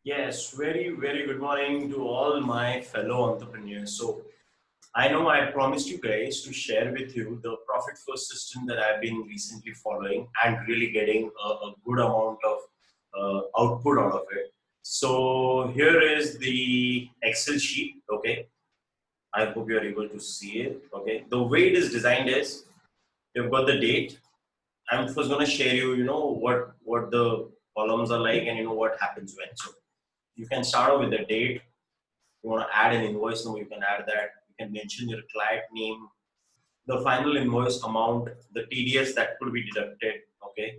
Yes, very good morning to all my fellow entrepreneurs. So, I know I promised you guys to share with you the profit first system that I've been recently following and really getting a good amount of output out of it. So, here is the Excel sheet. Okay, I hope you are able to see it. Okay, the way it is designed is you've got the date. I'm first going to share you, what the columns are like and what happens when. So, you can start off with the date. You want to add an invoice number, you can add that. You can mention your client name, the final invoice amount, the TDS that could be deducted. Okay.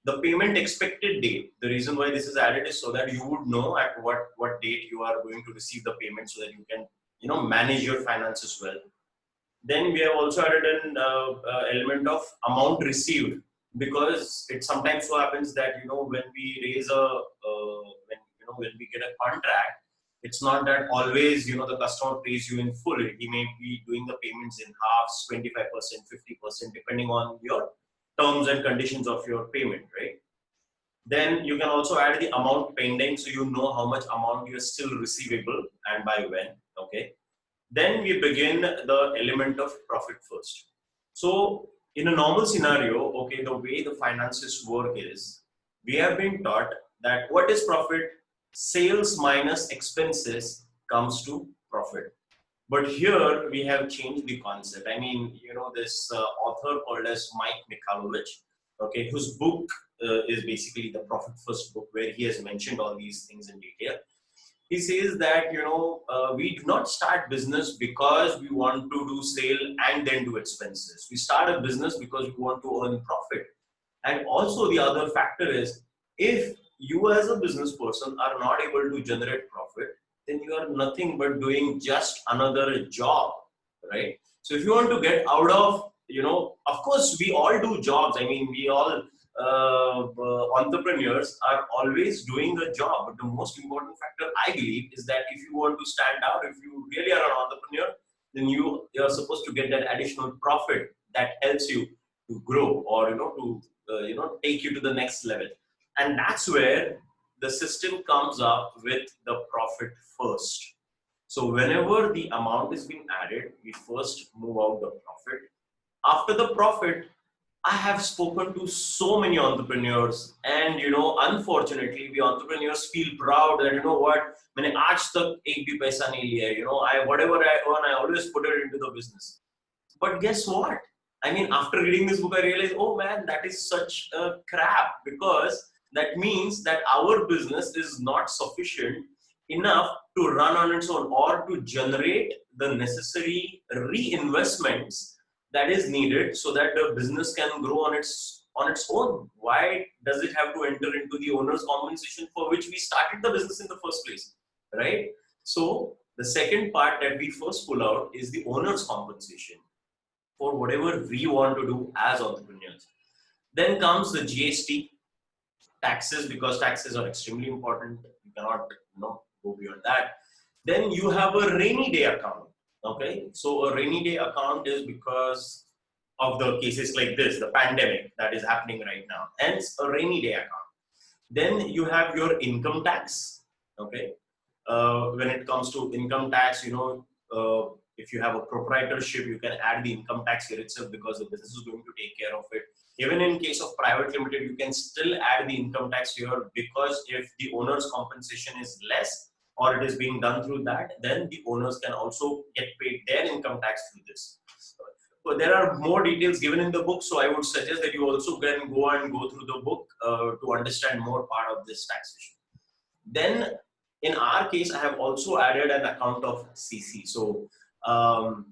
The payment expected date. The reason why this is added is so that you would know at what date you are going to receive the payment, so that you can manage your finances well. Then we have also added an element of amount received, because it sometimes so happens that when we raise a when we get a contract, it's not that always the customer pays you in full. He may be doing the payments in halves, 25%, 50%, depending on your terms and conditions of your payment, right? Then you can also add the amount pending, so you know how much amount you're still receivable and by when. Okay. Then we begin the element of profit first. So in a normal scenario, okay, the way the finances work is, we have been taught that what is profit? Sales minus expenses comes to profit. But here we have changed the concept. I mean, this author called as Mike Michalowicz, okay, whose book is basically the Profit First book, where he has mentioned all these things in detail. He says that we do not start business because we want to do sale and then do expenses. We start a business because we want to earn profit. And also the other factor is, if you as a business person are not able to generate profit, then you are nothing but doing just another job, right? So if you want to get out of, of course we all do jobs. I mean, we all entrepreneurs are always doing a job. But the most important factor, I believe, is that if you want to stand out, if you really are an entrepreneur, then you are supposed to get that additional profit that helps you to grow, or to take you to the next level. And that's where the system comes up with the profit first. So whenever the amount is being added, we first move out the profit. After the profit, I have spoken to so many entrepreneurs, and unfortunately, we entrepreneurs feel proud that what, मैंने आज तक एक भी पैसा नहीं लिया है. I whatever I earn, I always put it into the business. But guess what? I mean, after reading this book, I realized, oh man, that is such a crap, because that means that our business is not sufficient enough to run on its own, or to generate the necessary reinvestments that is needed so that the business can grow on its own. Why does it have to enter into the owner's compensation, for which we started the business in the first place, right? So the second part that we first pull out is the owner's compensation for whatever we want to do as entrepreneurs. Then comes the GST, taxes, because taxes are extremely important. You cannot go beyond that. Then you have a rainy day account. Okay, so a rainy day account is because of the cases like this, the pandemic that is happening right now. Hence, a rainy day account. Then you have your income tax. Okay, when it comes to income tax, if you have a proprietorship, you can add the income tax here itself, because the business is going to take care of it. Even in case of private limited, you can still add the income tax here, because if the owner's compensation is less, or it is being done through that, then the owners can also get paid their income tax through this. So there are more details given in the book, so I would suggest that you also can go through the book to understand more part of this taxation. Then in our case, I have also added an account of CC. So um,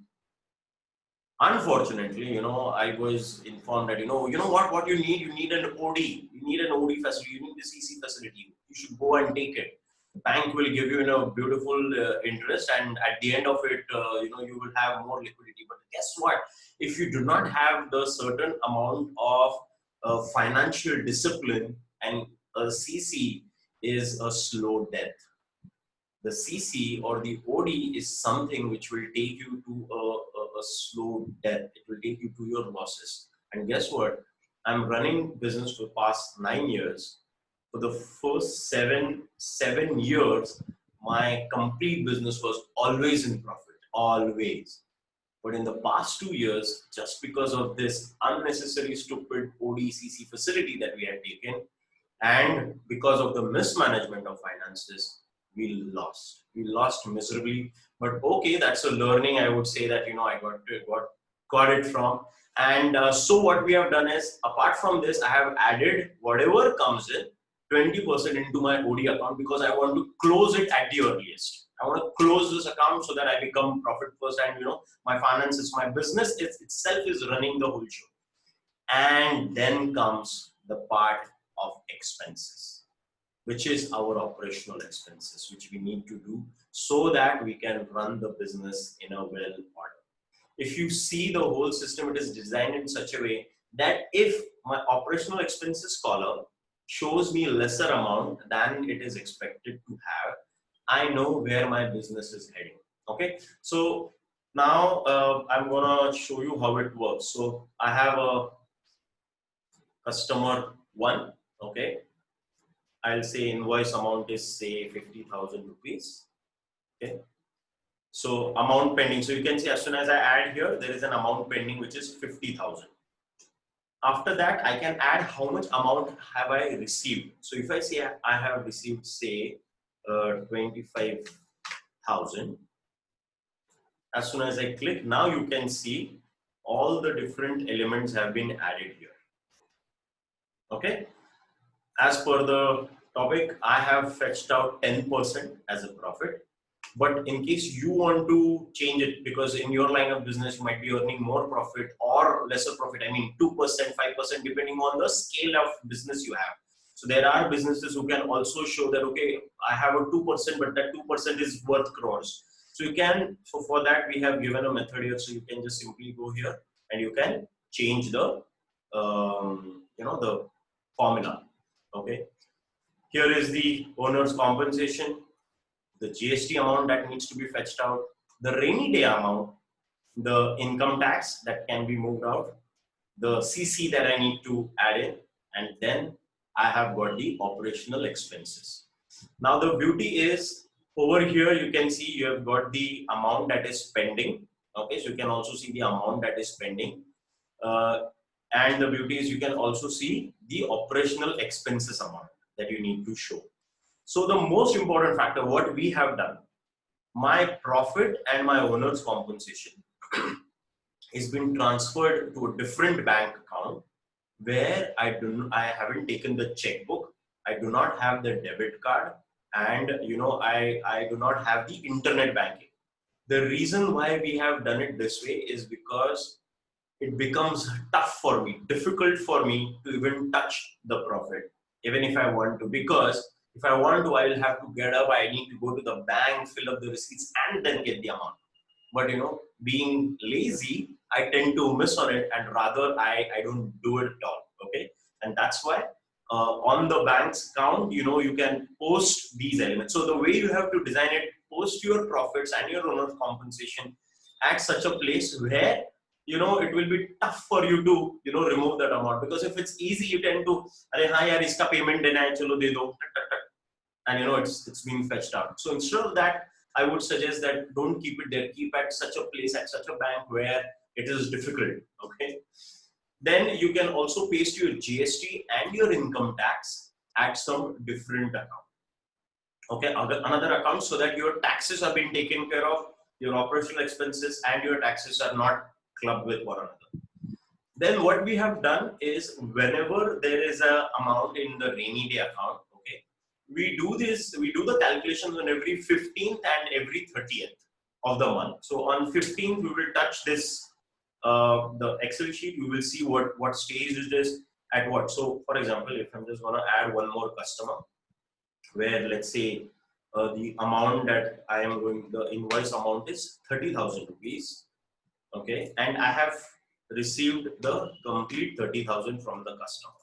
unfortunately, I was informed that what you need an OD, you need an OD facility, you need the CC facility. You should go and take it. The bank will give you, beautiful interest, and at the end of it, you will have more liquidity. But guess what? If you do not have the certain amount of financial discipline, and a CC is a slow death. The CC or the OD is something which will take you to a slow death. It will take you to your losses. And guess what? I'm running business for past 9 years. For the first seven years, my complete business was always in profit, always. But in the past 2 years, just because of this unnecessary, stupid ODCC facility that we had taken, and because of the mismanagement of finances, we lost. We lost miserably. But okay, that's a learning. I would say that I got it from. And so what we have done is, apart from this, I have added whatever comes in 20% into my OD account because I want to close it at the earliest. I want to close this account so that I become profit first, and my finances, my business itself is running the whole show. And then comes the part of expenses, which is our operational expenses, which we need to do so that we can run the business in a well order. If you see the whole system, it is designed in such a way that if my operational expenses column shows me lesser amount than it is expected to have, I know where my business is heading. Okay, so now I'm gonna show you how it works. So I have a customer one. Okay, I'll say invoice amount is say 50,000 rupees. Okay, so amount pending. So you can see as soon as I add here, there is an amount pending which is 50,000. After that, I can add how much amount have I received. So if I say I have received say 25,000, as soon as I click, now you can see all the different elements have been added here. Okay, as per the topic, I have fetched out 10% as a profit. But in case you want to change it, because in your line of business you might be earning more profit or lesser profit, I mean 2%, 5%, depending on the scale of business you have. So there are businesses who can also show that, okay, I have a 2%, but that 2% is worth crores. So you can, so for that we have given a method here. So you can just simply go here and you can change the, the formula. Okay. Here is the owner's compensation, the GST amount that needs to be fetched out, the rainy day amount, the income tax that can be moved out, the CC that I need to add in, and then I have got the operational expenses. Now the beauty is, over here you can see you have got the amount that is pending. Okay, so you can also see the amount that is pending. And the beauty is you can also see the operational expenses amount that you need to show. So the most important factor, what we have done, my profit and my owner's compensation is been transferred to a different bank account where I haven't taken the checkbook, I do not have the debit card, and I do not have the internet banking. The reason why we have done it this way is because it becomes tough for me, difficult for me to even touch the profit, even if I want to, because if I want to, I will have to get up, I need to go to the bank, fill up the receipts, and then get the amount. But being lazy, I tend to miss on it, and rather I don't do it at all. Okay, and that's why on the bank's account, you can post these elements. So the way you have to design it, post your profits and your owner's compensation at such a place where it will be tough for you to remove that amount, because if it's easy, you tend to, "Arey, haan yaar, iska payment dena hai, chalo de do," and it's being fetched out. So instead of that, I would suggest that don't keep it there. Keep at such a place, at such a bank where it is difficult. Okay. Then you can also paste your GST and your income tax at some different account. Okay, another account, so that your taxes are being taken care of, your operational expenses and your taxes are not clubbed with one another. Then what we have done is, whenever there is a amount in the rainy day account, okay, we do the calculations on every 15th and every 30th of the month. So on 15th, we will touch this, the Excel sheet, we will see what stage it is at what. So for example, if I'm just gonna add one more customer, where let's say the amount that I am going, the invoice amount is 30,000 rupees. Okay, and I have received the complete 30,000 from the customer.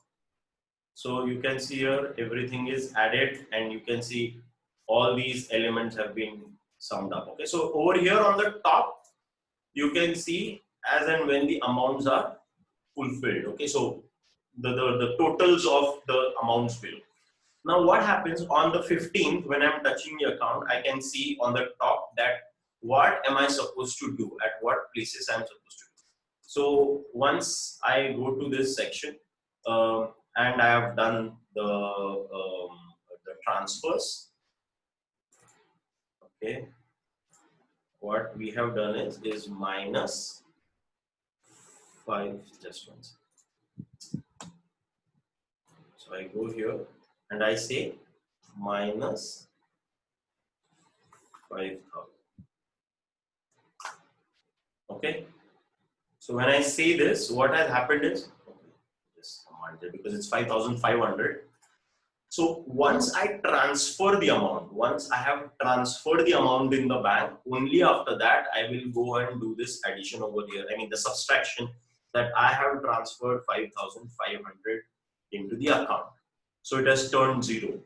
So you can see here everything is added, and you can see all these elements have been summed up. Okay, so over here on the top, you can see as and when the amounts are fulfilled. Okay, so the totals of the amounts below. Now what happens on the 15th when I'm touching the account, I can see on the top that what am I supposed to do, at what places I'm supposed to do. So once I go to this section and I have done the transfers, okay, what we have done is minus 5, just one second. So I go here and I say minus 5,000. Okay. So when I say this, what has happened is this amount because it's 5,500. So once I transfer the amount, once I have transferred the amount in the bank, only after that I will go and do this addition over here. I mean the subtraction that I have transferred 5,500 into the account. So it has turned 0.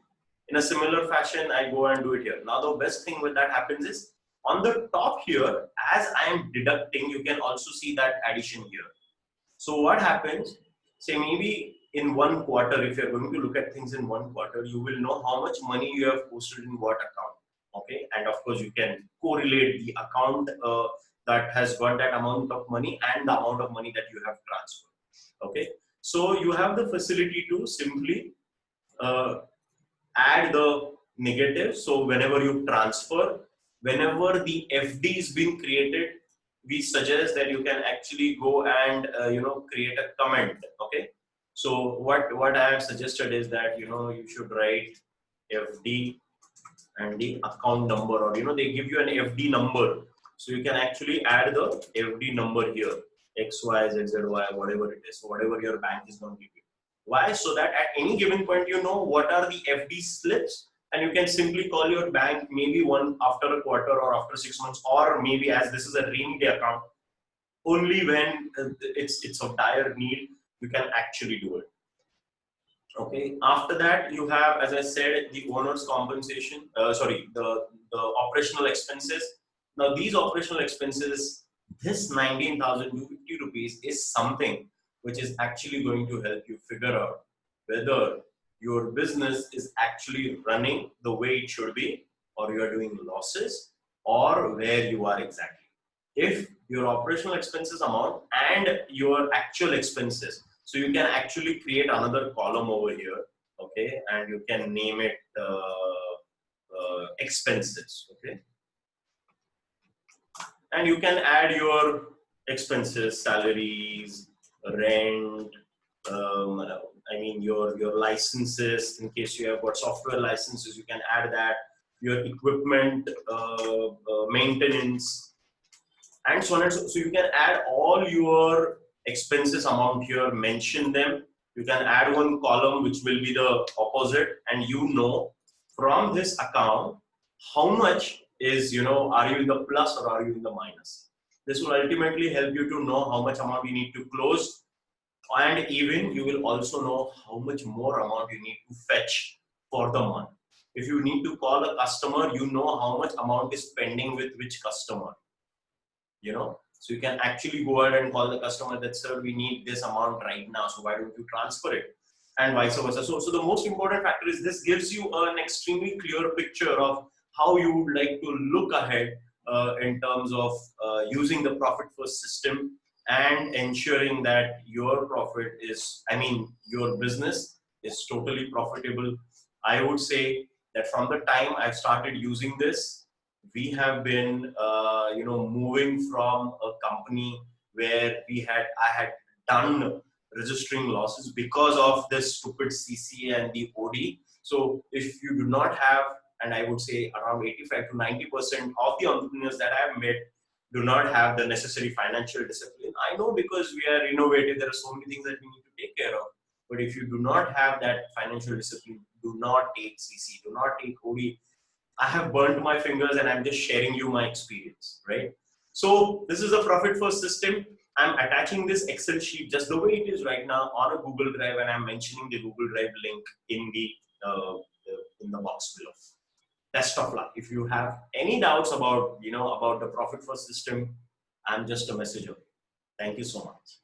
In a similar fashion, I go and do it here. Now the best thing when that happens is on the top here, as I am deducting, you can also see that addition here. So what happens, say maybe in one quarter, if you're going to look at things in one quarter, you will know how much money you have posted in what account. Okay, and of course you can correlate the account that has got that amount of money and the amount of money that you have transferred. Okay, so you have the facility to simply add the negative. So whenever you transfer, whenever the FD is being created, we suggest that you can actually go and create a comment. Okay, so what I have suggested is that you should write FD and the account number, or they give you an FD number, so you can actually add the FD number here, XYZZY, whatever it is, so whatever your bank is going to give you. Why? So that at any given point you know what are the FD slips, and you can simply call your bank maybe one after a quarter or after 6 months, or maybe as this is a rainy day account, only when it's of dire need you can actually do it. Okay. After that, you have, as I said, the owner's compensation. The operational expenses. Now these operational expenses, this 19,250 rupees is something which is actually going to help you figure out whether your business is actually running the way it should be, or you are doing losses, or where you are exactly. If your operational expenses amount and your actual expenses, so you can actually create another column over here, okay, and you can name it expenses, okay, and you can add your expenses, salaries, rent, I mean your licenses. In case you have got software licenses, you can add that, your equipment maintenance, and so on and so you can add all your expenses amount here, mention them. You can add one column which will be the opposite, and from this account how much is, are you in the plus or are you in the minus. This will ultimately help you to know how much amount you need to close, and even you will also know how much more amount you need to fetch for the month. If you need to call a customer, you know how much amount is pending with which customer. So you can actually go ahead and call the customer that, sir, we need this amount right now, so why don't you transfer it, and vice versa. So the most important factor is this gives you an extremely clear picture of how you would like to look ahead in terms of using the profit first system and ensuring that your profit is, your business is totally profitable. I would say that from the time I started using this, we have been moving from a company where I had done registering losses because of this stupid CCA and the OD. So if you do not have, and I would say around 85 to 90% of the entrepreneurs that I have met do not have the necessary financial discipline. I know, because we are innovative, there are so many things that we need to take care of. But if you do not have that financial discipline, do not take CC, do not take OD. I have burnt my fingers and I'm just sharing you my experience, right? So this is a profit first system. I'm attaching this Excel sheet just the way it is right now on a Google Drive, and I'm mentioning the Google Drive link in the box below. Best of luck. If you have any doubts about the profit first system, I'm just a message away. Thank you so much.